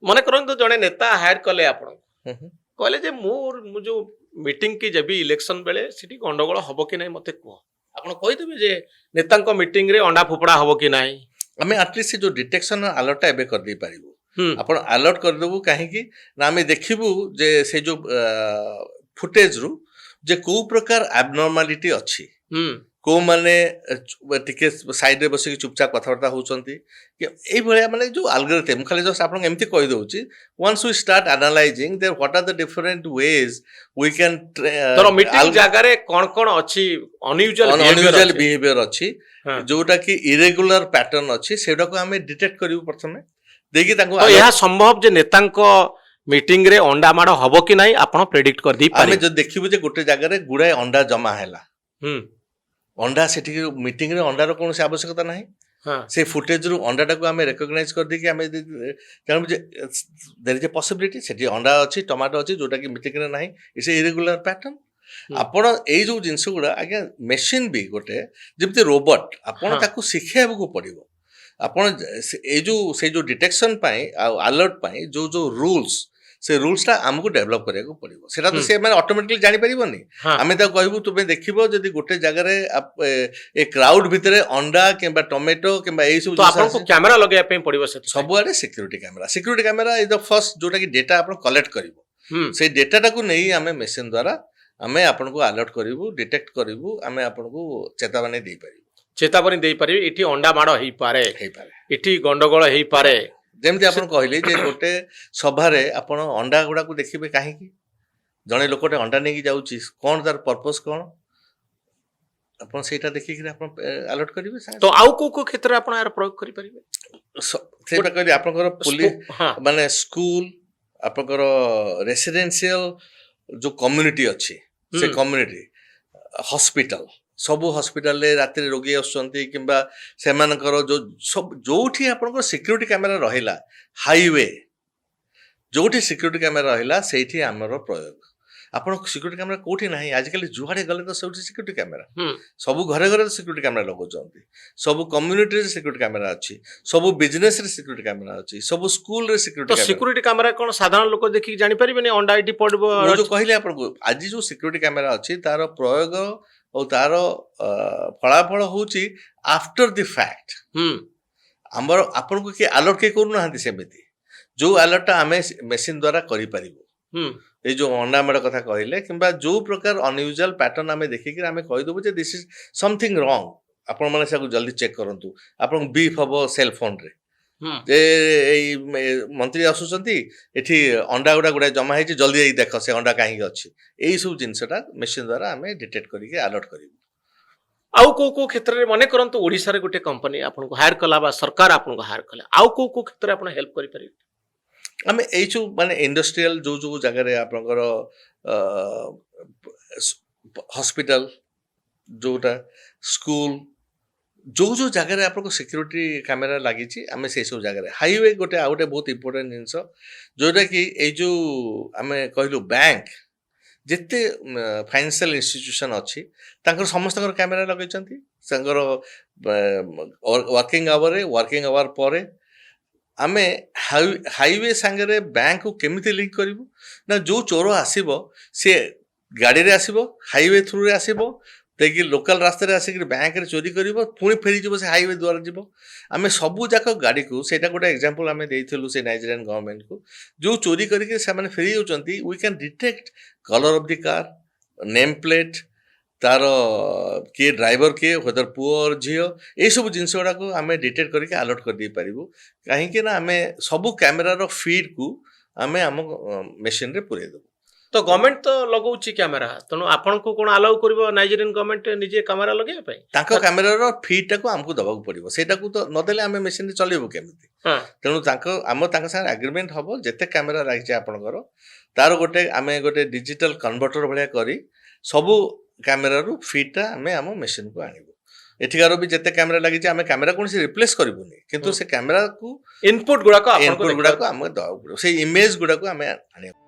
ମନେ କରନ୍ତୁ ଜଣେ ନେତା ହାୟାର କଲେ ଆପଣ ହୁଁ ହୁଁ। କହିଲେ ଯେ ମୁଁ ଯୋଉ ମିଟିଂ କି ଯିବି ଇଲେକ୍ସନ ବେଳେ ସେଠି ଗଣ୍ଡଗୋଳ ହବ କି ନାହିଁ ମତେ କୁହ ଆପଣ କହିଦେବେ ଯେ ନେତାଙ୍କ ମିଟିଂ ରେ ଅଣ୍ଡା ଫୋପଡା ହବ କି ନାହିଁ। ଆମେ ଆଟଲିଷ୍ଟ ଯୋଉ ଡିଟେକ୍ସନ ଆଲର୍ଟଟା ଏବେ କରିଦେଇ ପାରିବୁ। ହୁଁ ଆପଣ ଆଲର୍ଟ କରିଦେବୁ କାହିଁକି ନା ଆମେ ଦେଖିବୁ ଯେ ସେ ଯୋଉ ଫୁଟେଜରୁ ଯେ କୋଉ ପ୍ରକାର ଆବନର୍ମାଲିଟି ଅଛି, ହୁଁ କୋଉମାନେ ଟିକେ ସାଇଡରେ ବସିକି ଚୁପଚାପ କଥାବାର୍ତ୍ତା ହଉଛନ୍ତି, ଏଇଭଳିଆ ମାନେ ଯୋଉ ଆଲଗୋରିଥମ୍ ମୁଁ ଖାଲି ଜଷ୍ଟ ଆପଣଙ୍କୁ ଏମିତି କହିଦଉଛି once we start analysing the what are the different ways we can ତୋର ମିଟିଂ ଜାଗାରେ କଣ ଅଛି ଅନୟୁଜୁଆଲ ବିହେଭିୟର ଅନୟୁଜୁଆଲ ଅଛି। ବିହେଭିୟର ଅଛି, ହଁ। ଯୋଉଟା କି ଇରେଗୁଲାର ପ୍ୟାଟର୍ନ ଅଛି, ସେଗୁଡାକୁ ଆମେ ଡିଟେକ୍ଟ କରିବୁ ପ୍ରଥମେ ଦେଇକି ତାଙ୍କୁ ତ ଏହା ସମ୍ଭବ ଯେ ନେତାଙ୍କ ମିଟିଂ ରେ ଅଣ୍ଡା ମାଡ଼ ହବ କି ନାହିଁ ଆପଣ ପ୍ରେଡିକ୍ଟ କରିଦେଇ ଆମେ ପାରିବେ। ଯଦି ଦେଖିବୁ ଯେ ଗୋଟେ ଜାଗାରେ ଗୁଡାଏ ଅଣ୍ଡା ଜମା ହେଲା, ହୁଁ ଅଣ୍ଡା ସେଠିକି ମିଟିଂରେ ଅଣ୍ଡାର କୌଣସି ଆବଶ୍ୟକତା ନାହିଁ, ହଁ ସେ ଫୁଟେଜରୁ ଅଣ୍ଡାଟାକୁ ଆମେ ରେକଗ୍ନାଇଜ କରିଦେଇକି ଆମେ ଜାଣିବୁ ଯେ ଦେର୍ ଇଜ୍ ଏ ପସିବିଲିଟି ସେଠି ଅଣ୍ଡା ଅଛି, ଟମାଟୋ ଅଛି, ଯୋଉଟାକି ମିଟିଂରେ ନାହିଁ, ଇଟ୍ସ ଏ ଇରେଗୁଲାର ପ୍ୟାଟର୍ନ। ହୁଁ। ଆପଣ ଏଇ ଯୋଉ ଜିନିଷ ଗୁଡା ଆଜ୍ଞା ମେସିନ୍ ବି ଗୋଟେ ଯେମିତି ରୋବଟ ଆପଣ ହଁ। ତାକୁ ଶିଖେଇବାକୁ ପଡିବ। ଆପଣ ଏଇ ଯୋଉ ସେଇ ଯୋଉ ଡିଟେକ୍ସନ ପାଇଁ ଆଉ ଆଲର୍ଟ ପାଇଁ ଯୋଉ ଯୋଉ ରୁଲ୍ସ, ସେ ରୁଲ୍ସଟା ଆମକୁ ଡେଭଲପ କରିବାକୁ ପଡିବ। ସେଟା ତ ହୁଁ। ସେ ମାନେ ଅଟୋମେଟିକଲି ଜାଣିପାରିବନି। ହଁ ଆମେ ତାକୁ କହିବୁ ତୁମେ ଦେଖିବ ଯଦି ଗୋଟେ ଜାଗାରେ ଏ କ୍ରାଉଡ ଭିତରେ ଅଣ୍ଡା କିମ୍ବା ଟମାଟୋ କିମ୍ବା ଏଇ ସବୁ ତ ଜିନିଷ ଆପଣଙ୍କୁ ଆସି କ୍ୟାମେରା ଲଗେଇବା ପାଇଁ ପଡିବ ସେଥିପାଇଁ। ସବୁଆଡେ security camera is the first ଯୋଉଟା କି ଡେଟା ଆପଣ କଲେକ୍ଟ କରିବ। ହୁଁ ସେଇ ଡେଟାଟାକୁ ନେଇ ଆମେ ମେସିନ ଦ୍ୱାରା ଆମେ ଆପଣଙ୍କୁ ଆଲର୍ଟ କରିବୁ, ଡିଟେକ୍ଟ କରିବୁ, ଆମେ ଆପଣଙ୍କୁ ଚେତାବନୀ ଦେଇପାରିବୁ। ଚେତାବନୀ ଦେଇପାରିବେ ଏଠି ଅଣ୍ଡା ମାଡ଼ ହେଇପାରେ, ହେଇପାରେ ଏଠି ଗଣ୍ଡଗୋଳ ହେଇପାରେ। ଯେମିତି ଆପଣ ସେ- କହିଲେ ଯେ ଗୋଟେ ସଭାରେ ଆପଣ ଅଣ୍ଡା ଗୁଡାକୁ ଦେଖିବେ କାହିଁକି, ଜଣେ ଲୋକଟେ ଅଣ୍ଡା ନେଇକି ଯାଉଛି, କଣ ତାର ପର୍ପସ କଣ, ଆପଣ ସେଇଟା ଦେଖିକିରି ଆପଣ ଆଲର୍ଟ କରିବେ ସାଙ୍ଗେ ତ ସାଙ୍ଗେ। ଆଉ କୋଉ କ୍ଷେତ୍ରରେ ଆପଣ ଏହାର ପ୍ରୟୋଗ କରିପାରିବେ। ସେଇଟା କହିଲି ଆପଣଙ୍କର ହଁ ମାନେ ସ୍କୁଲ, ଆପଣଙ୍କର ରେସିଡେନ୍ସିଆଲ ଯୋଉ କମ୍ୟୁନିଟି ଅଛି, ସେ ହୁଁ କମ୍ୟୁନିଟି ହସ୍ପିଟାଲ, ସବୁ ହସ୍ପିଟାଲରେ ରାତିରେ ରୋଗୀ ଆସୁଛନ୍ତି କିମ୍ବା ସେମାନଙ୍କର ସବୁ ଯୋଉଠି ଆପଣଙ୍କର ସିକ୍ୟୁରିଟି କ୍ୟାମେରା ରହିଲା, ହାଇୱେ ଯୋଉଠି ସିକ୍ୟୁରିଟି କ୍ୟାମେରା ରହିଲା ସେଇଠି ଆମର ପ୍ରୟୋଗ। ଆପଣ ସିକ୍ୟୁରିଟି କ୍ୟାମେରା କୋଉଠି ନାହିଁ, ଆଜିକାଲି ଯୁଆଡେ ଗଲେ ତ ସବୁଠି ସିକ୍ୟୁରିଟି କ୍ୟାମେରା, ହୁଁ ସବୁ ଘରେ ଘରେ ସିକ୍ୟୁରିଟି କ୍ୟାମେରା ଲଗାଉଛନ୍ତି, ସବୁ କମ୍ୟୁନିଟିରେ ସିକ୍ୟୁରିଟି କ୍ୟାମେରା ଅଛି, ସବୁ ବିଜନେସରେ ସିକ୍ୟୁରିଟି କ୍ୟାମେରା ଅଛି, ସବୁ ସ୍କୁଲରେ ତ ସିକ୍ୟୁରିଟି କ୍ୟାମେରା। ସିକ୍ୟୁରିଟି କ୍ୟାମେରା କଣ ସାଧାରଣ ଲୋକ ଦେଖିକି ଜାଣିପାରିବେନି ଅଣ୍ଡା ଏଠି ପଡିବ। ମୁଁ ଯୋଉ କହିଲି ଆପଣଙ୍କୁ ଆଜି ଯୋଉ ସିକ୍ୟୁରିଟି କ୍ୟାମେରା ଅଛି ତାର ପ୍ରୟୋଗ ଓ ତାର ଫଳାଫଳ ହଉଛି ଆଫ୍ଟର ଦି ଫ୍ୟାକ୍ଟ। ହୁଁ ଆମର ଆପଣଙ୍କୁ କିଏ ଆଲର୍ଟ କିଏ କରୁନାହାନ୍ତି, ସେମିତି ଯୋଉ ଆଲର୍ଟଟା ଆମେ ମେସିନ ଦ୍ୱାରା କରିପାରିବୁ। ହୁଁ ଏଇ ଯୋଉ ଅଣ୍ଡା ମାଡ଼ କଥା କହିଲେ କିମ୍ବା ଯୋଉ ପ୍ରକାର ଅନୟୁଜୁଆଲ ପ୍ୟାଟର୍ନ ଆମେ ଦେଖିକି ଆମେ କହିଦେବୁ ଯେ ଦିସ୍ ଇଜ ସମଥିଙ୍ଗ ରଙ୍ଗ, ଆପଣ ମାନେ ସେକୁ ଜଲ୍ଦି ଚେକ୍ କରନ୍ତୁ। ଆପଣଙ୍କୁ ବିଫ୍ ହବ ସେଲ୍ ଫୋନରେ ହୁଁ ଯେ ଏଇ ମନ୍ତ୍ରୀ ଆସୁଛନ୍ତି, ଏଠି ଅଣ୍ଡା ଗୁଡାଏ ଜମା ହେଇଛି, ଜଲ୍ଦି ଏଇ ଦେଖ ସେ ଅଣ୍ଡା କାହିଁକି ଅଛି। ଏଇ ସବୁ ଜିନିଷଟା ମେସିନ ଦ୍ୱାରା ଆମେ ଡିଟେକ୍ଟ କରିକି ଆଲର୍ଟ କରିବୁ। ଆଉ କୋଉ କ୍ଷେତ୍ରରେ ମନେ କରନ୍ତୁ ଓଡିଶାରେ ଗୋଟେ କମ୍ପାନୀ ଆପଣଙ୍କୁ ହାୟାର କଲା ବା ସରକାର ଆପଣଙ୍କୁ ହାୟାର କଲେ, ଆଉ କୋଉ କ୍ଷେତ୍ରରେ ଆପଣ ହେଲ୍ପ କରିପାରିବେ। ଆମେ ଏଇ ଯୋଉ ମାନେ ଇଣ୍ଡଷ୍ଟ୍ରିଆଲ ଯୋଉ ଯୋଉ ଜାଗାରେ ଆପଣଙ୍କର ହସ୍ପିଟାଲ, ଯୋଉଟା ସ୍କୁଲ, ଯୋଉ ଯୋଉ ଜାଗାରେ ଆପଣଙ୍କ ସିକ୍ୟୁରିଟି କ୍ୟାମେରା ଲାଗିଛି ଆମେ ସେଇ ସବୁ ଜାଗାରେ, ହାଇୱେ ଗୋଟେ ଆଉ ଗୋଟେ ବହୁତ ଇମ୍ପୋର୍ଟାଣ୍ଟ ଜିନିଷ, ଯୋଉଟା କି ଏଇ ଯୋଉ ଆମେ କହିଲୁ ବ୍ୟାଙ୍କ, ଯେତେ ଫାଇନାନ୍ସିଆଲ ଇନଷ୍ଟିଟ୍ୟୁସନ ଅଛି ତାଙ୍କର ସମସ୍ତଙ୍କର କ୍ୟାମେରା ଲଗେଇଛନ୍ତି, ତାଙ୍କର ୱାର୍କିଂ ଆୱାର ପରେ ଆମେ ହାଇୱେ ସାଙ୍ଗରେ ବ୍ୟାଙ୍କକୁ କେମିତି ଲିଙ୍କ କରିବୁ ନା, ଯୋଉ ଚୋର ଆସିବ ସେ ଗାଡିରେ ଆସିବ, ହାଇୱେ ଥ୍ରୁରେ ଆସିବ, ଯାଇକି ଲୋକାଲ ରାସ୍ତାରେ ଆସିକି ବ୍ୟାଙ୍କରେ ଚୋରି କରିବ, ପୁଣି ଫେରିଯିବ ସେ ହାଇୱେ ଦ୍ୱାରା ଯିବ। ଆମେ ସବୁ ଯାକ ଗାଡିକୁ, ସେଇଟା ଗୋଟେ ଏକ୍ଜାମ୍ପଲ ଆମେ ଦେଇଥିଲୁ ସେ ନାଇଜେରିଆନ ଗଭର୍ଣ୍ଣମେଣ୍ଟକୁ, ଯୋଉ ଚୋରି କରିକି ସେମାନେ ଫେରି ଯାଉଛନ୍ତି, we can detect colour of the car, name plate, ତାର କିଏ ଡ୍ରାଇଭର କିଏ, ହୁଏଦର ପୁଅ ଝିଅ, ଏଇସବୁ ଜିନିଷ ଗୁଡାକୁ ଆମେ ଡିଟେକ୍ଟ କରିକି ଆଲର୍ଟ କରିଦେଇ ପାରିବୁ। କାହିଁକି ନା ଆମେ ସବୁ କ୍ୟାମେରାର ଫିଡକୁ ଆମେ ଆମ ମେସିନରେ ପୁରେଇ ଦେବୁ। ତ ଗଭର୍ଣ୍ଣମେଣ୍ଟ ତ ଲଗାଉଛି କ୍ୟାମେରା, ତେଣୁ ଆପଣଙ୍କୁ କଣ ଆଲାଉ କରିବ ନାଇଜେରିଆନ ଗଭର୍ଣ୍ଣମେଣ୍ଟ ନିଜେ କ୍ୟାମେରା ଲଗେଇବା ପାଇଁ। ତାଙ୍କ କ୍ୟାମେରାର ଫିଡଟାକୁ ଆମକୁ ଦବାକୁ ପଡିବ, ସେଇଟାକୁ ତ ନଦେଲେ ଆମେ ମେସିନରେ ଚଲେଇବୁ କେମିତି। ହଁ ତେଣୁ ତାଙ୍କ ସାଙ୍ଗରେ ଆଗ୍ରିମେଣ୍ଟ ହବ, ଯେତେ କ୍ୟାମେରା ଲାଗିଛି ଆପଣଙ୍କର ତାର ଆମେ ଗୋଟେ ଡିଜିଟାଲ କନଭର୍ଟର ଭଳିଆ କରି ସବୁ କ୍ୟାମେରାରୁ ଫିଡଟା ଆମେ ଆମ ମେସିନକୁ ଆଣିବୁ। ଏଠିକାର ବି ଯେତେ କ୍ୟାମେରା ଲାଗିଛି ଆମେ କ୍ୟାମେରା କୌଣସି ରିପ୍ଲେସ କରିବୁନି, କିନ୍ତୁ ସେ କ୍ୟାମେରାକୁ ଇନପୁଟ ଗୁଡାକ ଇନପୁଟ ଗୁଡାକୁ ଆମେ ଦେବାକୁ ପଡିବ, ସେଇ ଇମେଜ ଗୁଡାକୁ ଆମେ ଆଣିବାକୁ